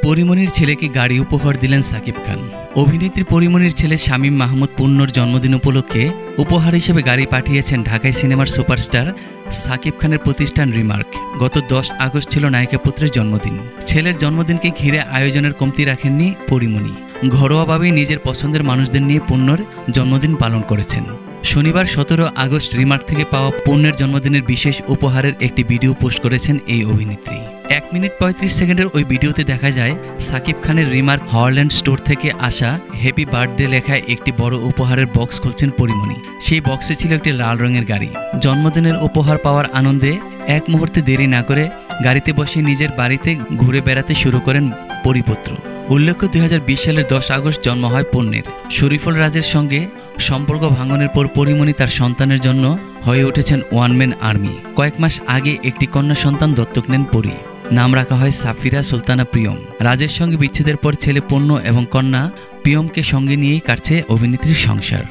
পরিমণির ছেলেকে গাড়ি উপহার দিলেন সাকিব খান। অভিনেত্রী পরিমণির ছেলে শামীম মাহমুদ পূর্ণর জন্মদিন উপলক্ষে উপহার হিসেবে গাড়ি পাঠিয়েছেন ঢাকাই সিনেমার সুপারস্টার সাকিব খানের প্রতিষ্ঠান রিমার্ক। গত 10 আগস্ট ছিল নায়িকা পুত্রের জন্মদিন। ছেলের জন্মদিনকে ঘিরে আয়োজনের কমতি রাখেননি পরিমণি। ঘরোয়াভাবেই নিজের পছন্দের মানুষদের নিয়ে পূর্ণর জন্মদিন পালন করেছেন। শনিবার 17 আগস্ট রিমার্ক থেকে পাওয়া পূর্ণের জন্মদিনের বিশেষ উপহারের একটি ভিডিও পোস্ট করেছেন এই অভিনেত্রী। 1 মিনিট 35 সেকেন্ডের ওই ভিডিওতে দেখা যায় সাকিব খানের রিমার্ক হল্যান্ড স্টোর থেকে আসা হ্যাপি বার্থডে লেখায় একটি বড় উপহারের বক্স খুলছেন পরিমণি। সেই বক্সে ছিল একটি লাল রঙের গাড়ি। জন্মদিনের উপহার পাওয়ার আনন্দে এক মুহূর্তে দেরি না করে গাড়িতে বসে নিজের বাড়িতে ঘুরে বেড়াতে শুরু করেন পরিপুত্র। উল্লেখ্য 2020 সালের 10 আগস্ট জন্ম হয় পূর্ণের। শরীফুল রাজের সঙ্গে সম্পর্ক ভাঙনের পর পরিমণি তার সন্তানের জন্য হয়ে উঠেছেন ওয়ান ম্যান আর্মি। কয়েক মাস আগে একটি কন্যা সন্তান দত্তক নেন পরি। নাম রাখা হয় সাফিরা সুলতানা প্রিয়ম। রাজের সঙ্গে বিচ্ছেদের পর ছেলে পূর্ণ এবং কন্যা প্রিয়মকে সঙ্গে নিয়েই কাটছে অভিনেত্রীর সংসার।